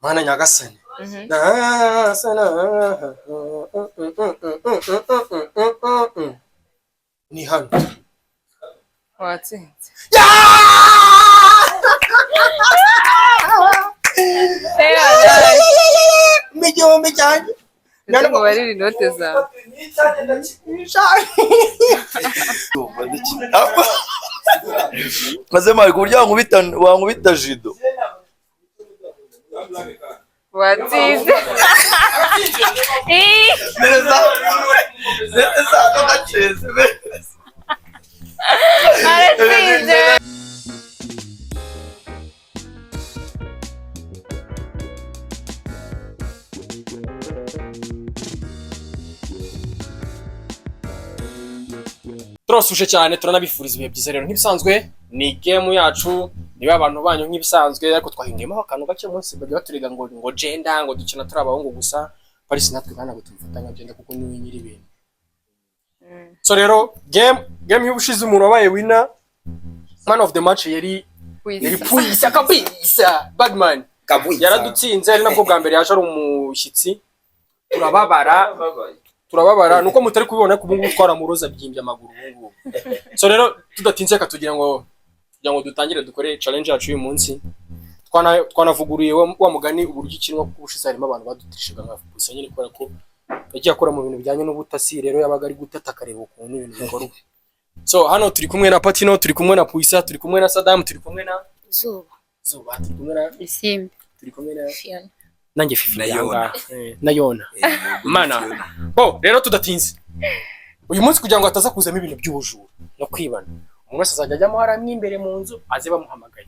Mana nyagasani. Ni hano. Watsinze. Mijyombe cyane. None ngo bari inote zawe. Mazema kurya wankubita jido. Watsinze. Neza ndaceze. Aratsinze. Turasuje cyane turanabifuriza ibihe byiza rero nk'ibisanzwe ni game yacu niba abantu banyu nk'ibisanzwe ariko twahindiyemo akantu gake munsi bajya baturiga ngo gender ngo dukina turi abahungu gusa Paris natwe bana ngo tumfatanya gender kuko niwe nyiri ibintu. So rero game y'ubushize umuntu wabaye winner man of the match yari Puisa kabisa Bagman yaradutsinze ari nabwo bwa mbere yaje ari umushyitsi turababara nuko mutari kubibona ko bungu twaramuroza byimbye amaguru bungu. So rero tudatinze katugira ngo dutangire dukore challenge yacu uyu munsi twanavuguruye wa mugani uburyo ikinwa kubushize harimo abantu badutishaga nka Puisa nyine kubera ko yagiye akora mu bintu bijyanye n'ubutasi rero yabaga ari gutata kareba ukuntu ibintu bikorwa. So hano turi kumwe na Patino, turi kumwe na Puisa, turi kumwe na Saddam, turi kumwe na Zuba, turi kumwe na Isimbi, turi kumwe na Fiona. Nanjye Fifi na Yona. Mana. Bo rero tudatinze. Uyu munsi kugira ngo ataza kuzamo ibintu by'ubujura no kwibana. Umuntu wese azajya ajyamo haramye imbere mu nzu aze bamuhamagaye.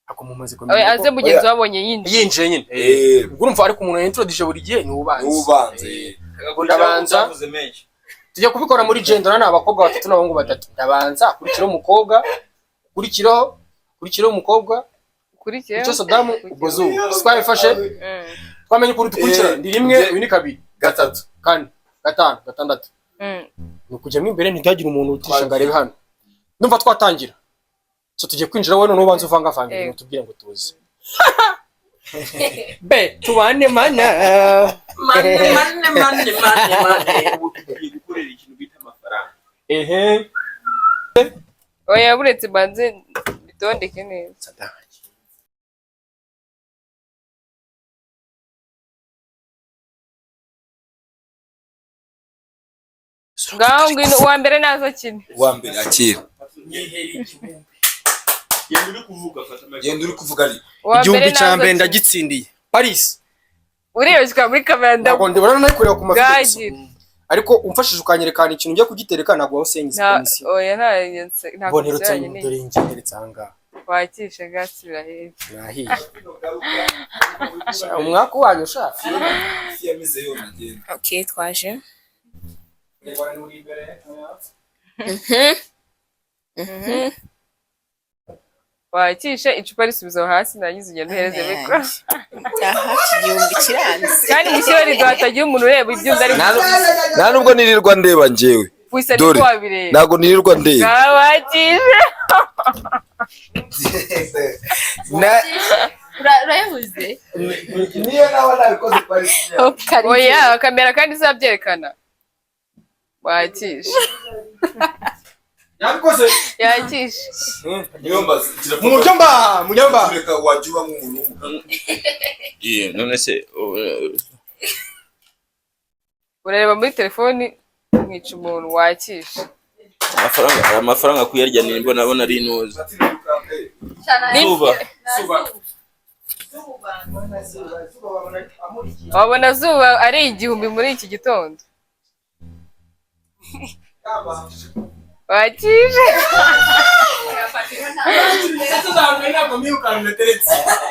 Akomumaze ko. Aze mugenzi wabonye yinjiye nyine. Urumva ariko umuntu introduce buri gihe ni ubanze. Ndabanza tujya kubikora muri gender na abakobwa batatu n'abahungu batatu. Ndabanza kurikiraho umukobwa, kurikiraho umukobwa, icyo Saddam ubozu twabifashe twamenye ko dukurikira ndi rimwe uyu ni kabiri gatatu kane gatanu gatandatu no kujyamo imbere ntihagire umuntu utisha ngo arebe hano ndumva twatangira. So tugiye kwinjira wowe none ubanza uvanga ibintu tubwire ngo tuzi be tubane mana Ubu tugiye gukorera ikintu bita amafaranga. oya buretse banze bitondeke neza. Ngaho ngwino uwa mbere nazo kine. Uwa mbere akira. Yenda uri kuvuga ari. Igihumbi cya mbere ndagitsindiye. Paris. Uriyoshyika muri kamera Ntabwo ndibona nayo kureba ku mafoto. Ariko umfashije ukanyerekana ikintu njye kugitereka ntabwo wasengize komisiyo. Oya nta bonero cyane dore ingenderetse anga. Wakishe gasubira hepfo. Nahiye. Umwaka wanyu ushaka. Yamize yo nagenda. Okay, twaje. Wakishe icupa risubiza hasi nagize ugenda uhereze mikro. Taha igihumbi kiranze. Kandi gishyira rido hatagira umuntu ureba ibyo ndari. Nta nubwo nirirwa ndeba njyewe. Puisa ni twabire. Ntago nirirwa ndeba. Wakishe. Urayahuze? Niyo nawe nabikoze Paris. Oya kamera kandi izabyerekana. Wakishe. Yabikoze. Yakishe. Munyamba. Reka wajuba nk'umuntu. None se urareba muri telefoni mwica umuntu wakishe. Amafaranga kuyarya nimba nabona ari inoze. Wabona Zuba ari igihumbi muri iki gitondo. Wakishe.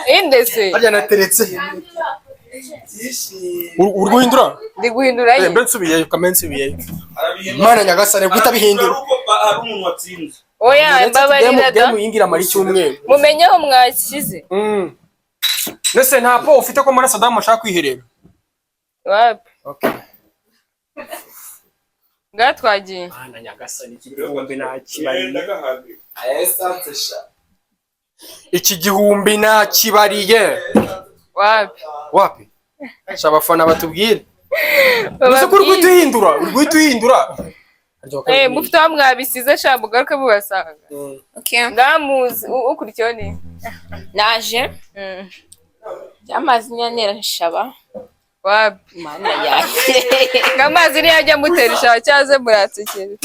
Indese. Ajya nateretse. Urguhindura? Ndi guhindura ye. Mbe nsubiye kamensubiye. Mana nyagasane gutabihindura. Ari umuntu watsinze. Oya mbabarira da. Muyingira mari cyumweru. Mumenye aho mwashize. Nese nta po ufite ko muri Saddam ashaka kwiherera. Wapi? Okay. Ngatwagiye. Mana nyagasane igihumbi nakibariye. Ayasanze sha. Iki gihumbi nakibariye. Wapi? Wapi? Abafana batubwire. Uzi ko urwituhindura. Mufite wa mwabisize sha mugaruke mubasanga. Okay. Ndamuzi ukurikiyeho ni. Naje. Byamazi nyanera nshaba. Wapi? Mana yaje. Ngamazi ni yajya muterisha cyaze muratsikira.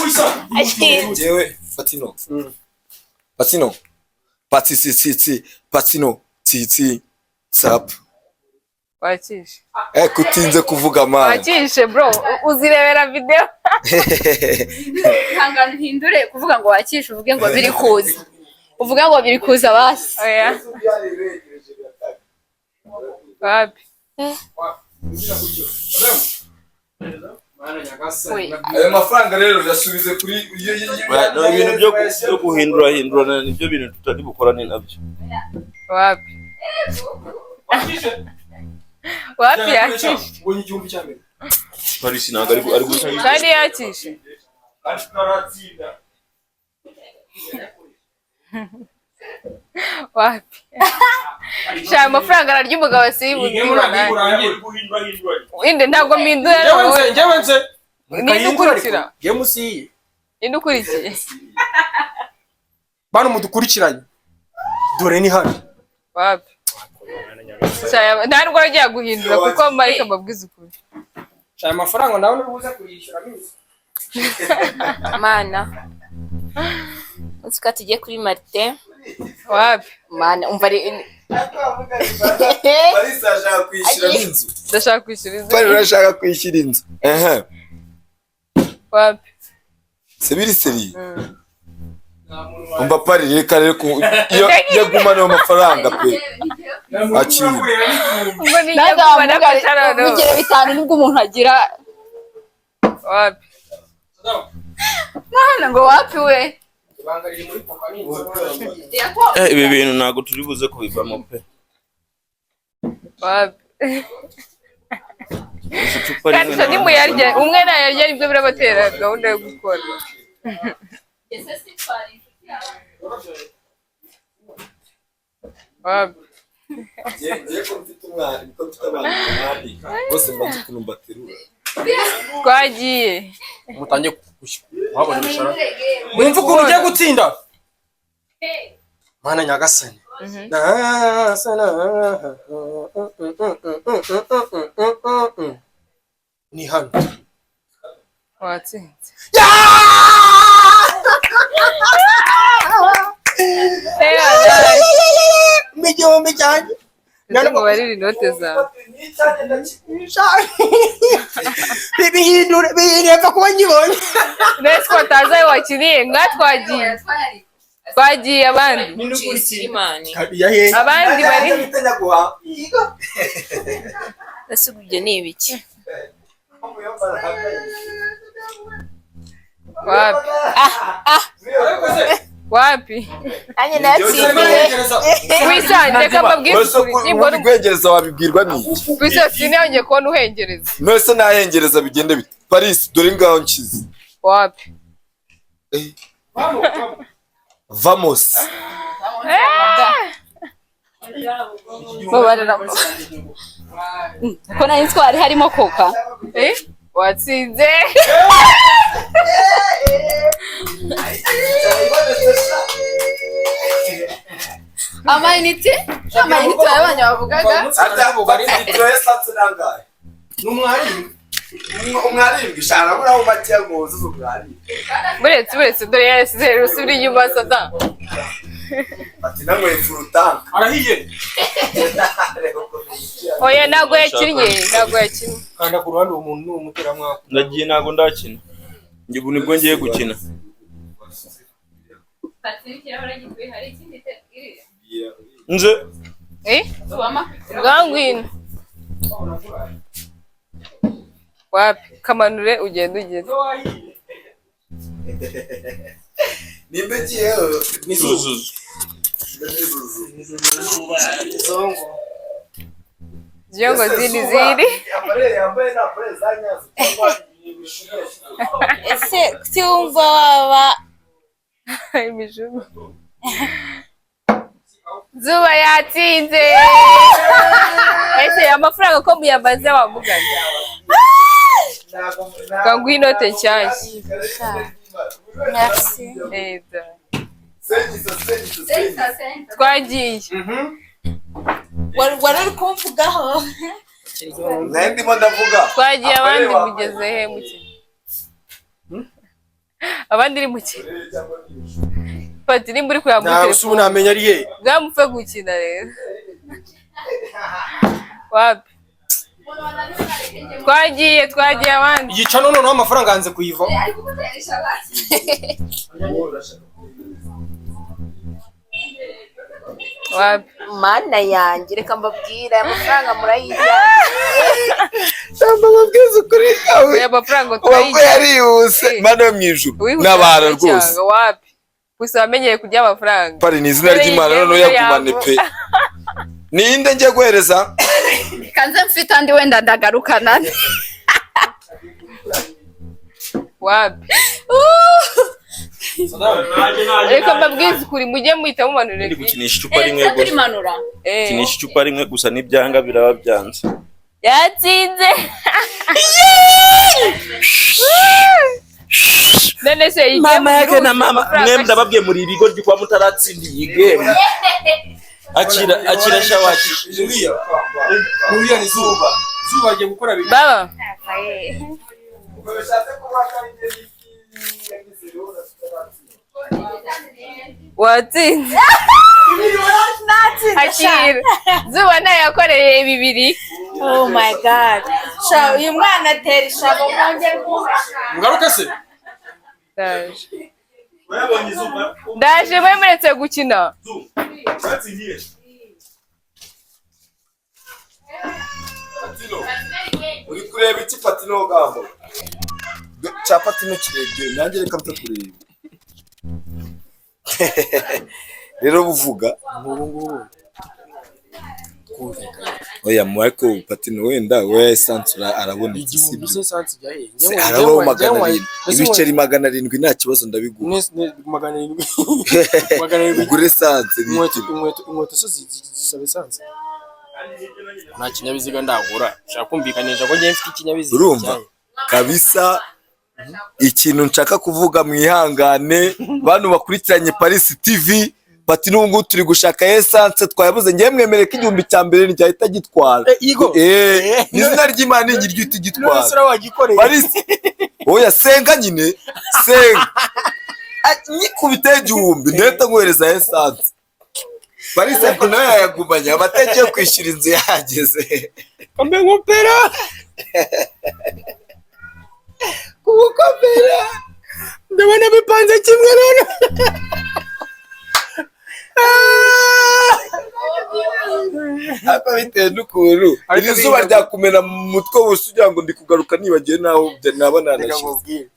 Jewe Patino. Patino. Titi. Sap. Wakishe. Kutinze kuvuga man. Wakishe bro. Uzirebera video. Hangana hindure kuvuga ngo wakishe uvuge ngo biri kuza. Uvuga ngo biri kuza basi. Oya. Wapi? Ayo mafaranga rero yasubize kuri ibintu byo guhindura nibyo bintu tutari bukorane nabyo. Wapi? Wapi yakishe? Ubonye igihumbi cya mbere. Paris ntabwo ari guhita. Kandi yakishe. Wapi? Sha amafaranga ararya umugabo sibugira. Inde ntabwo mpindura. Njyewe nze. Nindukurikira. Yemusiye. Indukurikiye. Bano mudukurikiranye. Dore ni hano. Wapi? Nta ndwara agiye guhindura kuko marika amabwiza ukuri. Aya mafaranga nawe nubuze kuyishyura mizi. Mana. Utsika tugiye kuri Martin. Wapi? Mana umva ari Paris ashaka kwishyura inzu. Ndashaka kwishyura inzu. Paris ashaka kwishyura inzu. Wapi? Sebiri seri. Umva Paris reka rero yagumana amafaranga pe. Akiri. Ngo ni yagumana pasarano. Bigere bitanu nibwo umuntu agira. Wapi? Mana ngo wapi we? Ibi bintu ntabwo turi buze kubivamo pe. Wapi? Kandi ni muyarya umwe nayarya nibwo birabatera gahunda yo gukora. Wapi? Ngiye ko mfite umwana niko mfite abantu n'abandi bose mbanze kunumbaterura. Twagiye. Mutangiye wabona imishara. Mwumva ukuntu ugiye gutsinda. Mana nyagasani. Ni hano. Watsinze. Mijyombe cyane. Ngo bariri note zawe. Bihindure pfa kuba nyibonye. Nese ko tazaye wakiriye ngatwagiye. Twagiye abandi. Abandi bari. Nasubije ni ibiki? Wapi? Wapi? Anye natsindiye. Wisanze kama bw'isuri. Nimbona kwengereza wabibwirwa n'iki? Bisa sinyange ko nuhengereza. Nose nahengereza bigende bite? Paris dore ngaho nkize. Wapi? Vamos. Babarira. Ko nari twari harimo koka. Watsinze. Amayinite abanya bavugaga. Umwari bwishara muri aho batiya ngozo z'umwari. Buretse dore yasize rusubira inyuma sada. Ati namwe furutanka. Arahiye. Oya ntago yakinnye. Kanda ku ruhande umuntu n'umutera mwako. Ndagiye ntago ndakina. Ngiye ubu nibwo ngiye gukina. Nze. Ngangwino. Wapi? Kamanure ugenda. Nimbe giyeho. Zuzu. Ziongo ziri. Yambaye na pare zanyazo. Ese cyumva waba imijuru. Zuba yatsinze. nese amafaranga ko muyamaze wamugana kanguha inote nshyashya. Merci. Eda. Twagiye. Wari uri kumvugaho. ndimo ndavuga Twagiye abandi mugeze he muke. Abandi iri muke. Pati nimba uri kureba muri Nta usubu telefone. namenya ari he. Bwamupfe gukina rero. Wapi? Twagiye abandi. Yica noneho amafaranga hanze kuyiva. Wapi? Mana yanjye reka mbabwire amafaranga murayijyana. ndamubwiza ukuri kawe Aya mafaranga wabwo turayijyana. yarihuse mana yo mwijuru n'abana rwose Wapi? Gusa wamenyeye kurya amafaranga. pari ni izina ry'Imana noneho yagumane pe ninde ngiye guhereza Kanze mfite andi wenda ndagarukana. Wapi? Reka mbabwize ukuri mujye muhita mumanura ndi ebyiri. gukinisha icupa rimwe gusa Manura. kinisha icupa rimwe gusa n'ibyanga biraba byanze Yatsinze. None se iyi mama game yake na iruzi mama amafaranga mwe ndababwiye muri ibigo ry'uko mutaratsindiye iyi game akira shawaki Nuriya ni zuba. Zuba agiye gukora bibiri. Baba. Watsinze. Akira. Zuba nayo yakoreye bibiri. Oh my god. Sha uyu mwana atera ishabo mwongere Ngaruka se. Ndaje. Ndaje mwemeretse gukina. uri kureba iki patino gambo cha patino kirebye nanjye reka mpe kureba rero buvuga Ngubu. oya Marco patino wenda we sansura arabonetse Igihumbi se sansi jya he. arabaho 200 ibiceri 700 nta kibazo ndabigura Magana 700. ugure sanse Inkweto zo zisabe sansi. Nta kinyabiziga ndagura. Shaka kumvikanisha ko ngiye mfite ikinyabiziga. urumva kabisa ikintu nshaka kuvuga mwihangane bantu bakurikiranye Paris TV bati n'ubu turi gushaka essence twayabuze ngiye mwemere ko igihumbi cya mbere nticyahita gitwara izina ry'Imana ngiryo itigitwara Nusura wagikoreye. Paris oya senga nyine senga nyikubite igihumbi ndeta ngohereza essence Paris ariko nawe yayagumanya abategeye kwishyura inzu yageze Kambe nkopera. kubukopera Ndabona bipanze kimwe none. hapa bitewe n'ukuntu iri zuba ryakumena mu mutwe wose ugira ngo ndi kugaruka nibagiwe naho naba nanashize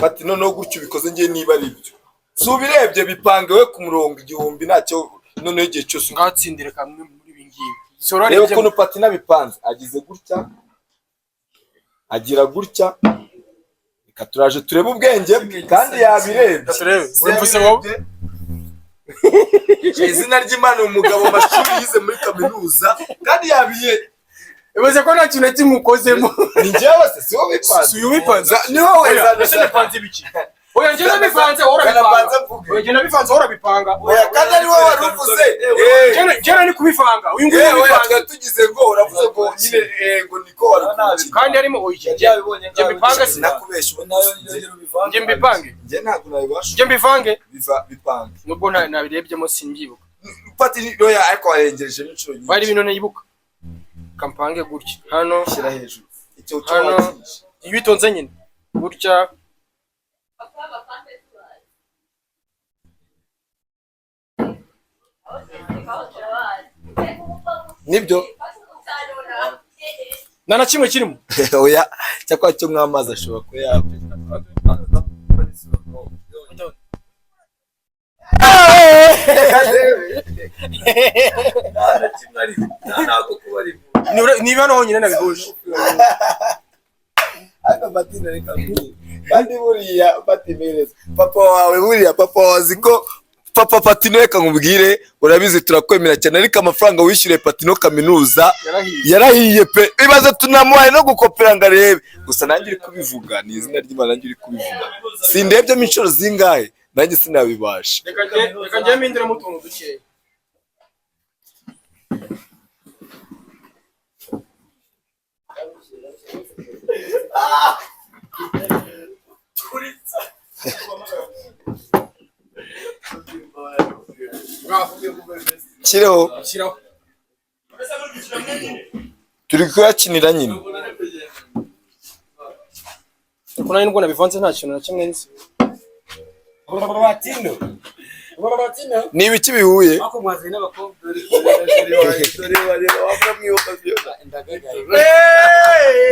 fati noneho gutyo ubikoze ngiye niba ari byo si ubirebye bipange we ku murongo igihumbi ntacyo noneho igihe cyose Ngatsindire kamwe muri ibi ngibi. reba ukuntu pati nabipanze agize gutya agira gutya reka turaje turebe ubwenge bwe kandi yabirebye Wemvuse wowe. izina ry'Imana umugabo mashuri yize muri kaminuza kandi yabiye Ibaze ko nta kintu na kimwe ukozemo. ni njyewe se si wowe bipanze Si uyu bipanze. ni wowe Ese bipanze ibiki? Oya njye nabipanze urabipanga. Njye nabipanze urabipanga. oya kandi ari wowe waruvuze Njye ni kubivanga. Uyu nguyu oya nabipanze. tugize ngo uravuze ngo nyine ngo niko warukuki Kandi harimo oya. Njye mbipanga sinakubesha ubu nayo Njye mbipange. njye ntabwo nabibasha Njye mbivange. bipange Nubwo nabirebyemo simbyibuka. pati oya ariko warengereje n'inshuro nyinshi Bari ibintu nibuka. Kampange gutya. Hano shyira hejuru icyo hano wakinisha iyo bitonze nyine. Gutya. nibyo Nta na kimwe kirimo. oya cyakora cyo mwamazi ashobora kuba yaba Niba hano honyine nabihuje. kandi buriya batimereza papa wawe buriya papa wazi ko papa Patino reka nkubwire urabizi turakwemera cyane ariko amafaranga wishyuriye Patino kaminuza yarahiye pe ibaze tunamuhaye no gukopera ngo arebe gusa nanjye uri kubivuga ni izina ry'Imana nanjye uri kubivuga sindebye inshuro zingahe nanjye sinabibasha reka njye mpindure mu tuntu dukeya Kireho turi kuyakinira nyine ariko nari nubwo nabivanze nta kintu na kimwe nzi ni ibiki bihuye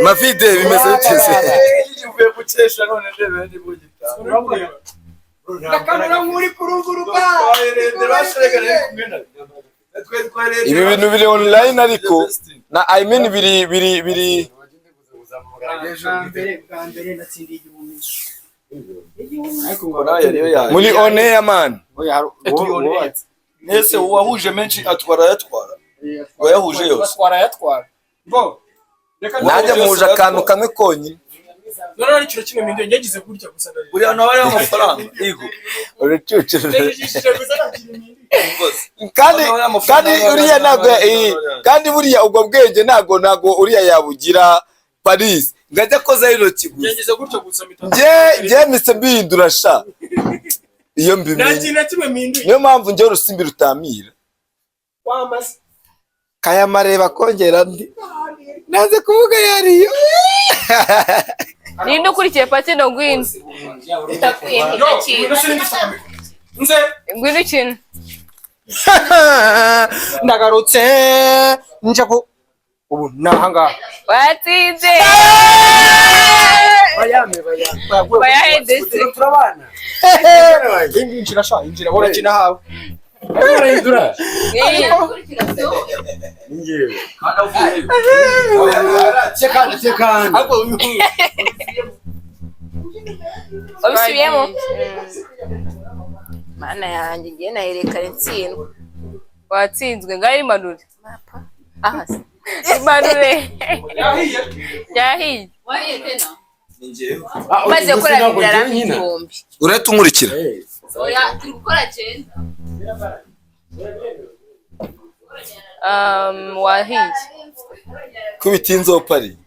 mavide bimeze biteze ibi bintu biri online ariko na I mean biri muri one ya man Nese uwahuje menshi atwara wayahuje yose nanjye muje akantu kamwe konyine none ari cyo kimwe mbinde nyagize gutya gusa buriya nawe y'amafaranga igo urucucuru kandi uriya ntago kandi buriya ubwo bwenge ntago uriya yabugira Paris ngajya koza rero kiguzi nyagize gutya gusa nje mise mbihindura sha iyo mbimenye niyo mpamvu njye urusimbi rutamira kaya mareba kongera ndi naze kuvuga yariyo ninde ukurikiye Patino ngwino ngwino ikintu ndagarutse nje ko ubu nahanga watsinze bayahedese injira sha injira bora kina hawe obisubiyemo mana yanjye ngiye nayerekana insindwa watsinzwe ngaho imanure aha imanure yahiye maze gukora biraramba igihumbi urahita umurikira oya turi gukora agenda wahiye kubitinze opari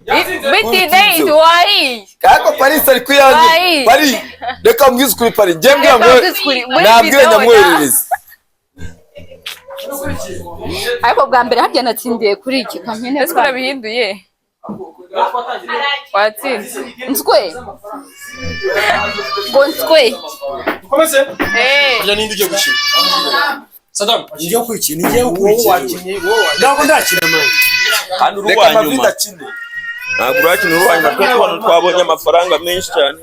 bitinde wahiye kako Paris ari kuyanjye Paris reka mbwize kuri Paris ngiye mbwira ngo nabwire nyamwerereza ariko bwa mbere harya natsindiye kuri iki kampene ese urabihinduye watsinze nswe ngo nswe komeze ya nindi ugiye gushira Saddam ngiye kwikina ngiye kwikina ntabwo ndakina manje kandi urwanya nyuma ntabwo urakina urwanya natwe twabonye amafaranga menshi cyane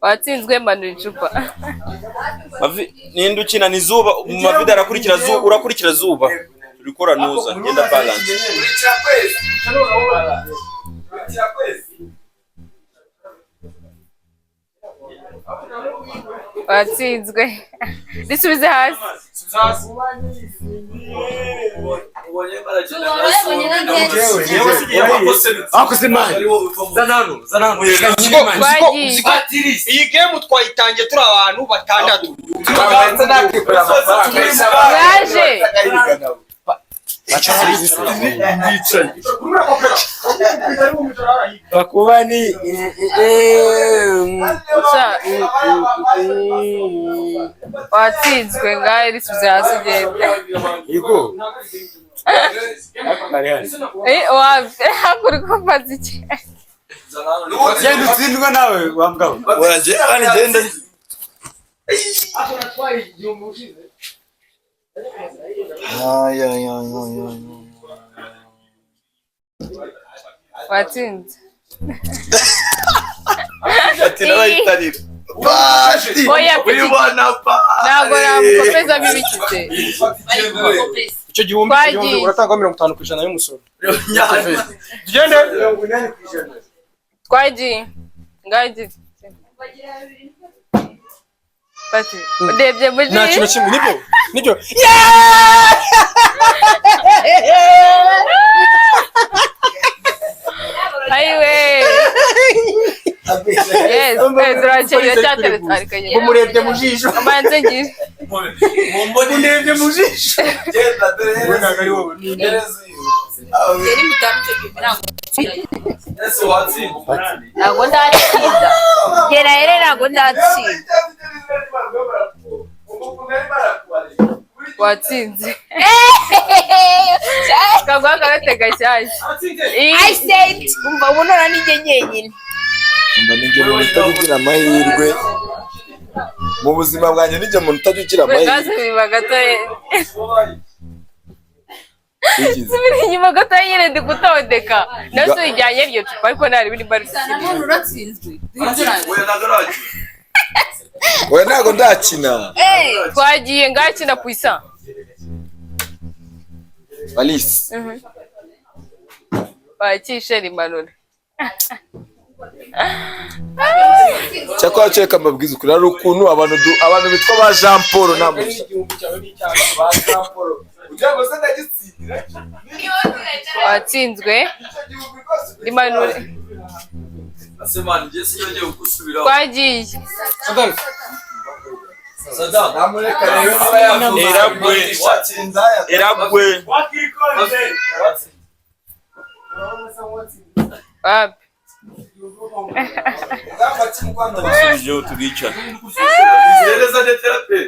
watsinzwe manura icupa ninde ukina ni Zuba mu mavide arakurikira Zuba urakurikira Zuba urikora nuza ngenda balance watsinzwe risubize hasi iyi game twayitangiye turi abantu batandatu yaje bakubani watsinzwe ngaho risubize hasi genda yego hakuri kumaze iki genda utsindwa nawe wambwaho wanje ani genda watsinze ati nabayitarira oya ntabwo namukomeza bibikitse icyo gihumbi uratanga 50% y'umusoro tugende twagiye ngagiye Pati udebye mu nta kintu jisho kimwe nibyo ayiwe yes turakeye cyateretse arikanye umurebye mu jisho amanze ngiye umurebye mu jisho genda dore ntabwo ari wowe yari mutamutse ese watsinda ntabwo ndatsinda gera rero ntabwo ndatsinda watsinze kagwa karatega cyashya I said umva bunora nije nyenyine mba ninjye umuntu utajya ugira amahirwe mu buzima bwanjye ninjye umuntu utajya ugira gaze amahirwe biba gatoye bigize subira inyuma gatoye nyine ndi gutondeka naso ijyanye iryo cupa ariko ntari biri bari nabona uratsinzwe oya ntabwo ndakina twagiye ngakina puisa Alice bakishe rimanura cyakora cyo reka mbabwize ukuri hari ukuntu abantu bitwa ba Jean Paul nta mugisha ba Jean Paul ugira ngo se ndagitsindira watsinzwe rimanura asemana ngiye sinjye gusubira twagiye Sadam namureka rero aba yavuze eragwe wapi ibyo tugica Zereza de terape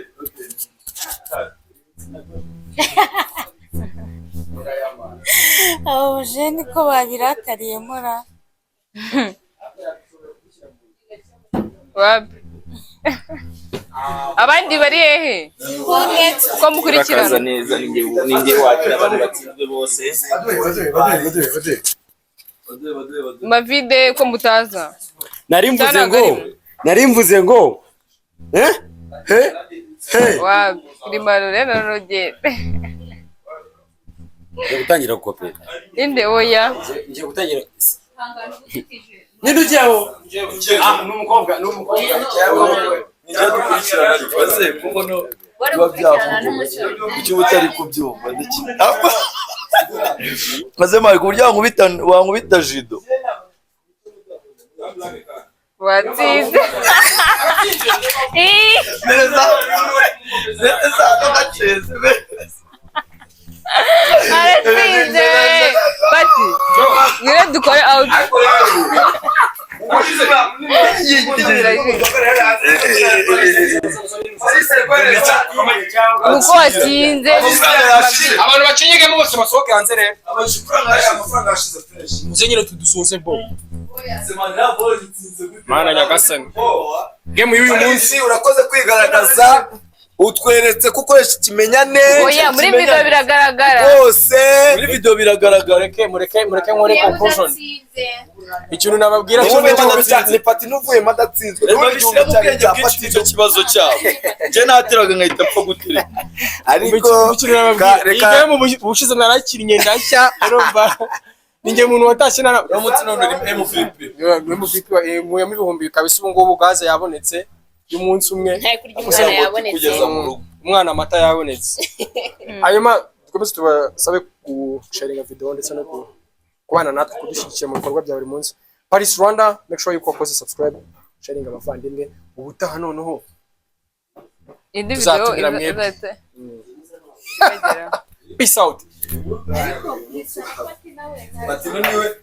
abo jeni ko babirakariye mura wapi abandi bari hehe ko urakaza mukurikirana neza ninjye wakira abantu batsinzwe bose mavide ko mutaza nari mvuze ngo wapi rimanura na rogere ngiye gutangira gukopera inde oya ngiye gutangira nidujyaho n'umukobwa nijya dukurikirana twaze kuko no biba byavuye icyo utari kubyumva ndiki maze mari kuburyo wankubita jido watsinze neza ndagaceze aratsinze bati ngire dukore out nuko watsinze abantu bacinyigemo bose basohoke hanze rero muze nyine tudusoze bo mana nyagasani game y'uyu munsi urakoze kwigaragaza utweretse ko ukoresha ikimenyane oya muri video biragaragara bose muri video biragaragara mureke nkore conclusion ikintu nababwira ni pati n'uvuye madatsinzwe babishyira mu bwenge bwinshi nicyo kibazo cyabo njye nateraga nkahita mpfa gutera ariko reka mu bushize narakinnye ndashya urumva ninjye umuntu watashye na uramutse none uri MVP nkuyemo ibihumbi kabisa ubu ngubu gaze yabonetse y'umunsi umwe kugeza mu rugo umwana amata yabonetse hanyuma dukomeze tubasabe gusharinga video ndetse no kubana natwe kudushyigikira mu bikorwa bya buri munsi. Paris Rwanda, make sure yuko wakoze subscribe, sharing abavandimwe, ubutaha noneho indi video izahita peace out. Pati niwe